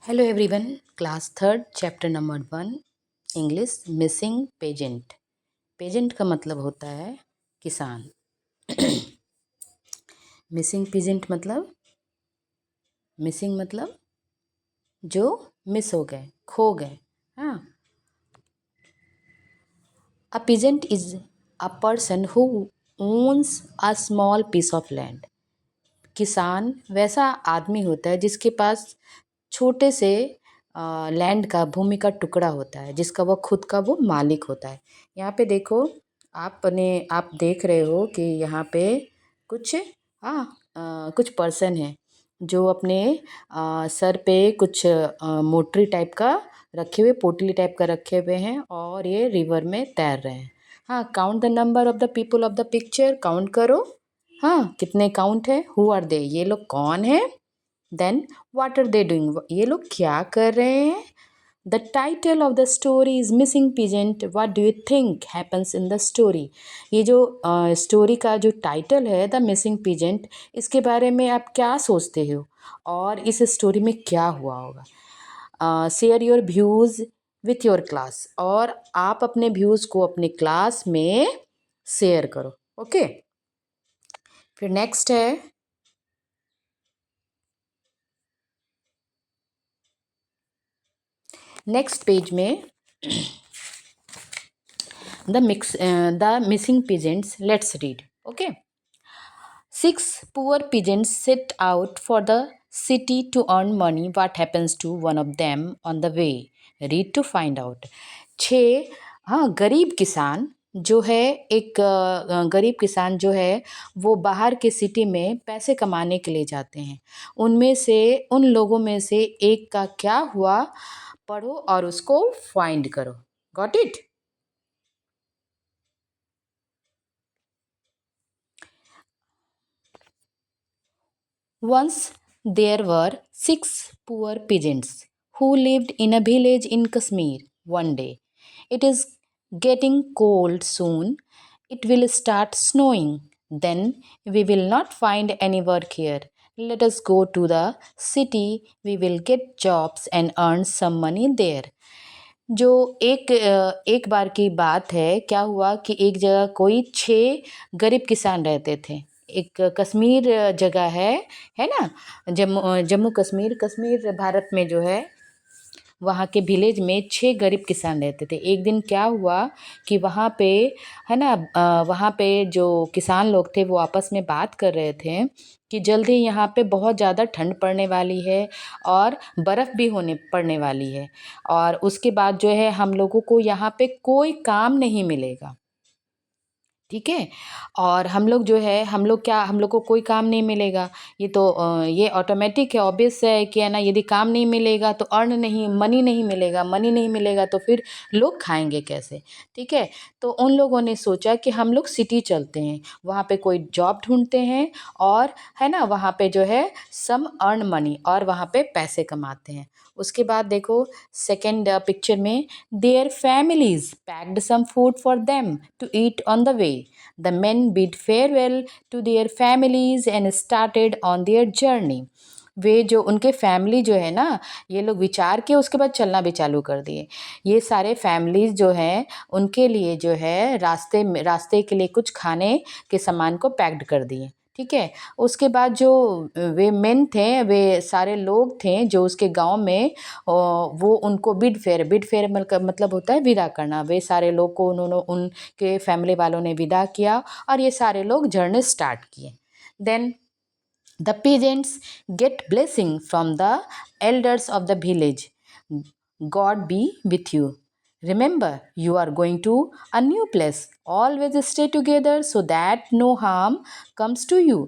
Hello everyone, class third chapter number 1 English missing peasant. Peasant का मतलब होता है किसान। मिसिंग पेजेंट मतलब जो मिस हो गए, खो गए। हाँ, a peasant is a person who owns a small piece of land. किसान वैसा आदमी होता है जिसके पास छोटे से लैंड का भूमि का टुकड़ा होता है, जिसका वो खुद का वो मालिक होता है। यहाँ पे देखो, आप देख रहे हो कि यहाँ पे कुछ कुछ पर्सन है जो अपने सर पे कुछ मोटरी टाइप का रखे हुए, पोटली टाइप का रखे हुए हैं और ये रिवर में तैर रहे हैं। हाँ, count the number of the people of the picture, count करो। हाँ, कितने काउंट है? हु आर दे, ये लोग कौन है? Then what are they doing, ये लोग क्या कर रहे हैं? The title of the story is missing peasant. What do you think happens in the story? ये जो स्टोरी का जो टाइटल है द मिसिंग पीजेंट, इसके बारे में आप क्या सोचते हो और इस स्टोरी में क्या हुआ होगा? Share your views with your class, और आप अपने व्यूज़ को अपने क्लास में शेयर करो। ओके, फिर नेक्स्ट है नेक्स्ट पेज में the missing pigeons. Let's read. Okay. 6 poor pigeons set out for the city to earn money. What happens to one of them on the way? Read to find out. 6 गरीब किसान जो है, एक गरीब किसान जो है वो बाहर के सिटी में पैसे कमाने के लिए जाते हैं। उन लोगों में से एक का क्या हुआ, पढ़ो और उसको फाइंड करो। Got it? Once there were 6 poor pigeons who lived in a village in Kashmir. One day, it is getting cold soon. It will start snowing. Then we will not find any work here. Let us go to the city. We will get jobs and earn some money there. जो एक बार की बात है, क्या हुआ कि एक जगह कोई 6 गरीब किसान रहते थे। एक कश्मीर जगह है ना, जम्मू कश्मीर, कश्मीर भारत में जो है, वहाँ के विलेज में 6 गरीब किसान रहते थे। एक दिन क्या हुआ कि वहाँ पे, है ना, वहाँ पे जो किसान लोग थे वो आपस में बात कर रहे थे कि जल्दी यहाँ पे बहुत ज़्यादा ठंड पड़ने वाली है और बर्फ़ भी होने पड़ने वाली है, और उसके बाद जो है हम लोगों को यहाँ पे कोई काम नहीं मिलेगा। ठीक है, और हम लोग को कोई काम नहीं मिलेगा। ये ऑटोमेटिक है, ऑब्वियस है कि, है ना, यदि काम नहीं मिलेगा तो मनी नहीं मिलेगा, मनी नहीं मिलेगा तो फिर लोग खाएंगे कैसे? ठीक है, तो उन लोगों ने सोचा कि हम लोग सिटी चलते हैं, वहाँ पे कोई जॉब ढूंढते हैं और, है ना, वहाँ पे जो है सम अर्न मनी, और वहाँ पे पैसे कमाते हैं। उसके बाद देखो सेकेंड पिक्चर में, their families packed some food for them to eat on the way. The men bid farewell to their families and started on their journey. वे जो उनके फैमिली जो है ना, ये लोग विचार के उसके बाद चलना भी चालू कर दिए। ये सारे फैमिलीज जो हैं उनके लिए जो है रास्ते के लिए कुछ खाने के सामान को पैक्ड कर दिए। ठीक है, उसके बाद जो वे मेन थे, वे सारे लोग थे जो उसके गांव में, वो उनको बिड फेयर मतलब होता है विदा करना। वे सारे लोग को उन्होंने, उनके फैमिली वालों ने विदा किया और ये सारे लोग जर्नी स्टार्ट किए। Then the peasants get blessing from the elders of the village. God be with you. Remember, you are going to a new place. Always stay together so that no harm comes to you.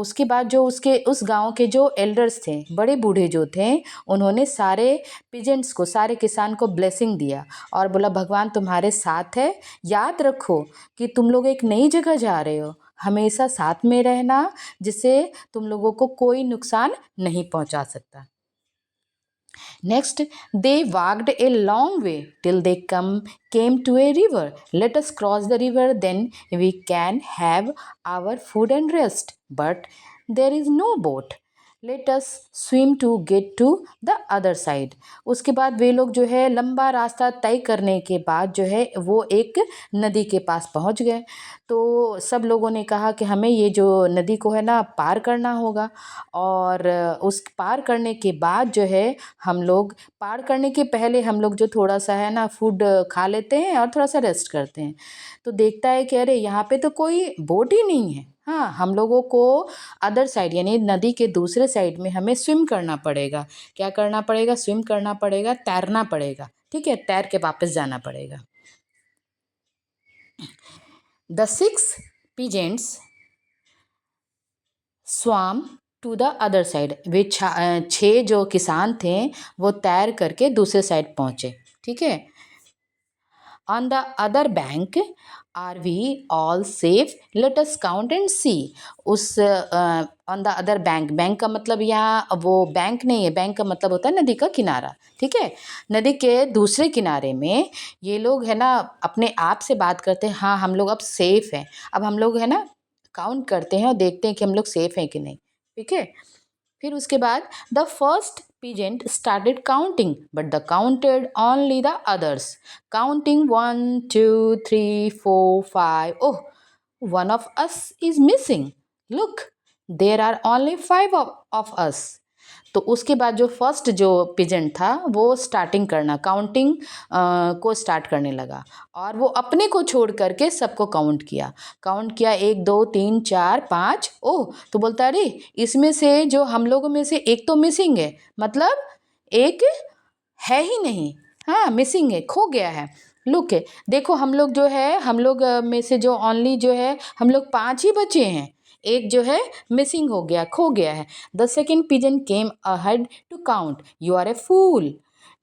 उसके बाद जो उस गांव के जो elders थे, बड़े बूढ़े जो थे, उन्होंने सारे पिजेंट्स को, सारे किसान को ब्लेसिंग दिया और बोला भगवान तुम्हारे साथ है। याद रखो कि तुम लोग एक नई जगह जा रहे हो, हमेशा साथ में रहना, जिससे तुम लोगों को कोई नुकसान नहीं पहुंचा सकता। Next, they walked a long way till they came to a river. Let us cross the river, then we can have our food and rest. But there is no boat. Let us swim to get to the other side. उसके बाद वे लोग जो है लंबा रास्ता तय करने के बाद जो है वो एक नदी के पास पहुंच गए। तो सब लोगों ने कहा कि हमें ये जो नदी को है ना पार करना होगा, और उस पार करने के बाद जो है हम लोग पार करने के पहले हम लोग जो थोड़ा सा है ना फूड खा लेते हैं और थोड़ा सा रेस्ट करते हैं। तो देखता है कि अरे यहाँ पे तो कोई बोट ही नहीं है। हाँ, हम लोगों को अदर साइड यानी नदी के दूसरे साइड में हमें स्विम करना पड़ेगा। क्या करना पड़ेगा? स्विम करना पड़ेगा, तैरना पड़ेगा। ठीक है, तैर के वापस जाना पड़ेगा। The six pigeons swam to the other side. वे छः जो किसान थे वो तैर करके दूसरे साइड पहुँचे। ठीक है। On the other bank are we all safe, let us count and see. उस on the other bank, bank का मतलब यहाँ वो बैंक नहीं है, बैंक का मतलब होता है नदी का किनारा। ठीक है, नदी के दूसरे किनारे में ये लोग है ना अपने आप से बात करते हैं, हाँ हम लोग अब सेफ हैं। अब हम लोग है ना काउंट करते हैं और देखते हैं कि हम लोग सेफ हैं कि नहीं। ठीक है। फिर उसके बाद the first peasant started counting, but the counted only the others, counting 1, 2, 3, 4, 5. Oh, one of us is missing. Look, there are only five of us. तो उसके बाद जो फर्स्ट जो पिजेंट था वो स्टार्टिंग करना काउंटिंग को स्टार्ट करने लगा, और वो अपने को छोड़ करके सबको काउंट किया 1, 2, 3, 4, 5। ओह, तो बोलता अरे इसमें से जो हम लोगों में से एक तो मिसिंग है, मतलब एक है ही नहीं। हाँ, मिसिंग है, खो गया है। लुक है, देखो हम लोग जो है हम लोग में से जो ओनली जो है हम लोग 5 ही बचे हैं, एक जो है मिसिंग हो गया, खो गया है। The second pigeon came ahead to count, you are a fool,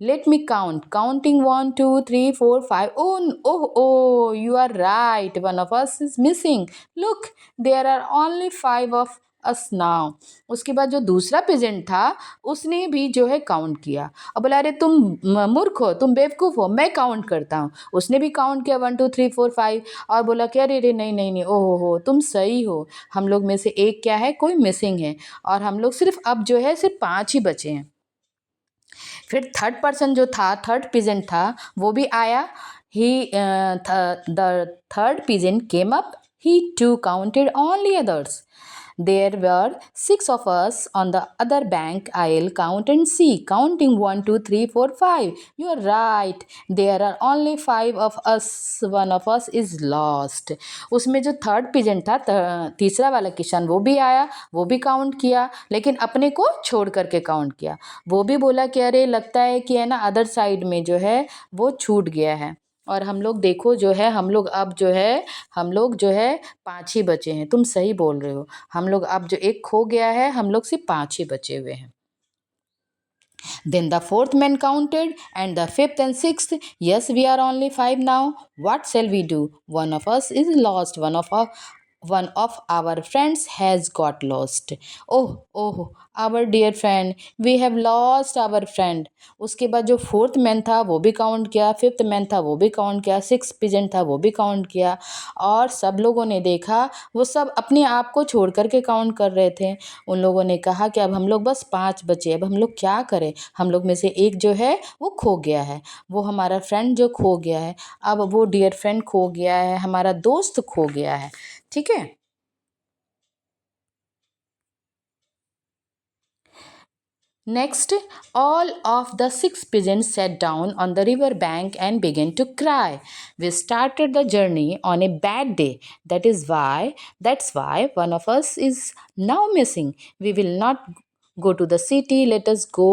let me count, counting 1, 2, 3, 4, 5। Oh oh oh, you are right, one of us is missing, look there are only 5 of us now. उसके बाद जो दूसरा pageant था उसने भी जो है count किया और बोला अरे तुम मूर्ख हो, तुम बेवकूफ़ हो, मैं काउंट करता हूँ। उसने भी काउंट किया 1, 2, 3, 4, 5 और बोला कि अरे अरे नहीं नहीं नहीं, ओहो हो तुम सही हो, हम लोग में से एक क्या है, कोई मिसिंग है, और हम लोग सिर्फ अब जो है सिर्फ 5 ही बचे हैं। फिर थर्ड पर्सन जो था, थर्ड पिजेंट था, वो भी आया। He the third peasant came up, he too counted only others. There were 6 of us on the other bank. I'll count and see. Counting 1, 2, 3, 4, 5. You are right. There are only 5 of us. One of us is lost. उसमें जो third pigeon था, तीसरा वाला किसान, वो भी आया, वो भी काउंट किया, लेकिन अपने को छोड़ करके काउंट किया। वो भी बोला कि अरे लगता है कि है ना अदर साइड में जो है वो छूट गया है, और हम लोग देखो जो है हम लोग अब जो है हम लोग जो है 5 ही बचे हैं। तुम सही बोल रहे हो, हम लोग अब जो एक खो गया है, हम लोग सिर्फ 5 ही बचे हुए हैं। Then the fourth man counted, and the fifth and sixth. Yes, we are only 5 now. What shall we do? One of us is lost. One of our friends has got lost. Oh, oh, our dear friend, we have lost our friend. उसके बाद जो fourth man था वो भी count किया, fifth man था वो भी काउंट किया, सिक्स पिजन था वो भी काउंट किया, और सब लोगों ने देखा वो सब अपने आप को छोड़ करके काउंट कर रहे थे। उन लोगों ने कहा कि अब हम लोग बस 5 बचे, अब हम लोग क्या करें, हम लोग में से एक जो है वो खो गया है, वो हमारा फ्रेंड जो खो गया है, अब वो डियर फ्रेंड खो गया है, हमारा दोस्त खो गया है। ठीक है। Next, all of the 6 pigeons sat down on the river bank and began to cry. We started the journey on a bad day. That's why one of us is now missing. We will not go to the city. Let us go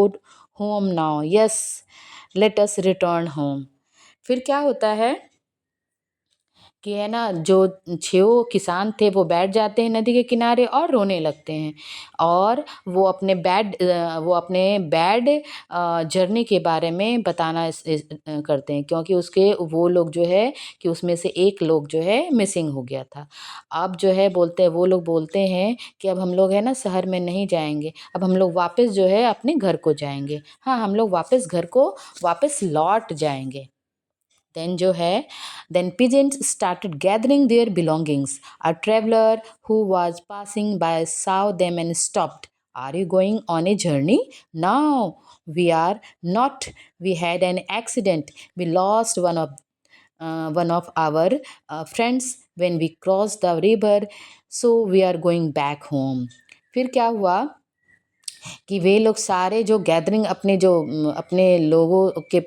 home now. Yes, let us return home. फिर क्या होता है कि है ना जो 6 किसान थे वो बैठ जाते हैं नदी के किनारे और रोने लगते हैं, और वो अपने बैड जर्नी के बारे में बताना करते हैं, क्योंकि उसके वो लोग जो है कि उसमें से एक लोग जो है मिसिंग हो गया था। अब जो है बोलते हैं, वो लोग बोलते हैं कि अब हम लोग है ना शहर में नहीं जाएंगे, अब हम लोग वापस जो है अपने घर को जाएंगे। हाँ, हम लोग वापस घर को वापस लौट जाएंगे। देन जो है then pigeons started gathering their belongings. A traveler who was passing by saw them and stopped. Are you going on a journey? No, we are not. We had an accident. We lost one of our friends when we crossed the river, so we are going back home. फिर क्या हुआ कि वे लोग सारे जो gathering अपने जो अपने लोगों के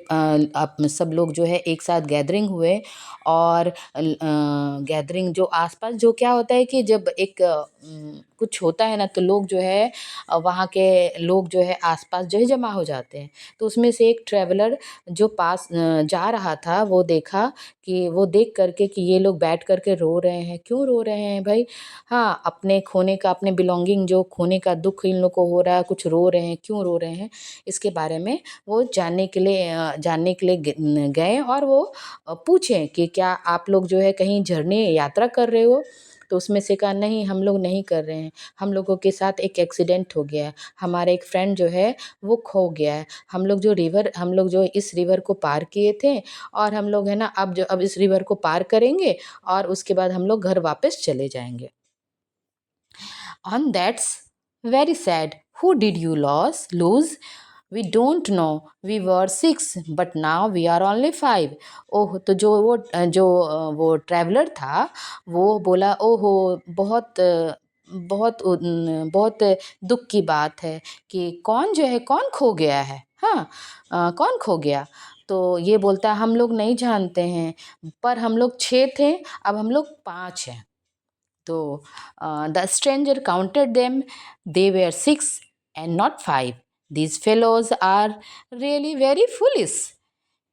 सब लोग जो है एक साथ गैदरिंग हुए और गैदरिंग जो आसपास जो क्या होता है कि जब एक कुछ होता है ना तो लोग जो है वहाँ के लोग जो है आसपास जो है जमा हो जाते हैं। तो उसमें से एक ट्रैवलर जो पास जा रहा था वो देखा कि वो देख करके कि ये लोग बैठ करके रो रहे हैं, क्यों रो रहे हैं भाई? हाँ, अपने खोने का अपने बिलोंगिंग जो खोने का दुःख इन लोग को हो रहा है, कुछ रो रहे हैं, क्यों रो रहे हैं? इसके बारे में वो जानने के लिए गए और वो पूछे कि क्या आप लोग जो है कहीं झरने यात्रा कर रहे हो? तो उसमें से कहा नहीं, हम लोग नहीं कर रहे हैं। हम लोगों के साथ एक एक्सीडेंट हो गया है। हमारा एक फ्रेंड जो है वो खो गया है। हम लोग जो इस रिवर को पार किए थे और हम लोग है ना अब इस रिवर को पार करेंगे और उसके बाद हम लोग घर वापस चले जाएँगे। And that's very sad. Who did you lose? We don't know. We were 6, but now we are only 5. ओह, तो वो ट्रैवलर था वो बोला, ओहो, बहुत दुख की बात है कि कौन खो गया है? हाँ, कौन खो गया? तो ये बोलता हम लोग नहीं जानते हैं, पर हम लोग 6 थे, अब हम लोग 5 हैं। So the stranger counted them. They were 6 and not 5. These fellows are really very foolish.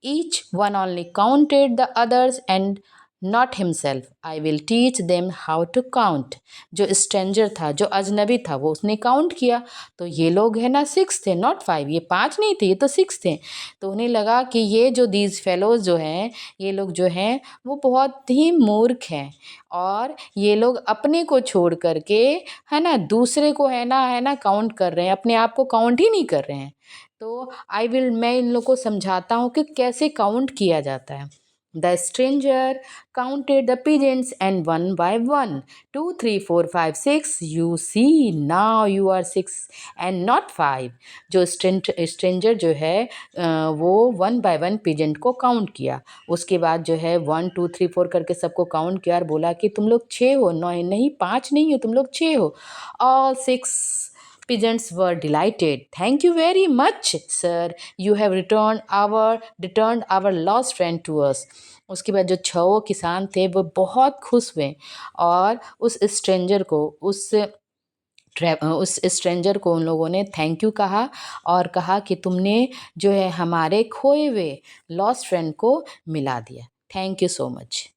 Each one only counted the others and not himself. I will teach them how to count. जो stranger था, जो अजनबी था, वो उसने count किया। तो ये लोग है ना 6 थे, नॉट 5। ये 5 नहीं थे, ये तो 6 थे। तो उन्हें लगा कि ये जो दीज फेलोज जो हैं, ये लोग जो हैं वो बहुत ही मूर्ख हैं और ये लोग अपने को छोड़ करके है ना दूसरे को है ना काउंट कर रहे हैं, अपने आप को काउंट ही नहीं कर रहे हैं। तो मैं इन लोग को समझाता हूँ कि कैसे काउंट किया जाता है। The stranger counted the pigeons and one by one, 2, 3, 4, 5, 6. You see, now you are 6 and not 5. जो स्ट्रेंजर जो है वो 1 by 1 pigeon को काउंट किया। उसके बाद जो है 1, 2, 3, 4 करके सबको काउंट किया और बोला कि तुम लोग 6 हो, नहीं 5 नहीं हो, तुम लोग 6 हो। All 6 pigeons were delighted. Thank you very much, sir. You have returned our lost friend to us. उसके बाद जो 6 किसान थे वो बहुत खुश हुए और उस स्ट्रेंजर को उन लोगों ने थैंक यू कहा और कहा कि तुमने जो है हमारे खोए हुए लॉस्ट फ्रेंड को मिला दिया। Thank you so much.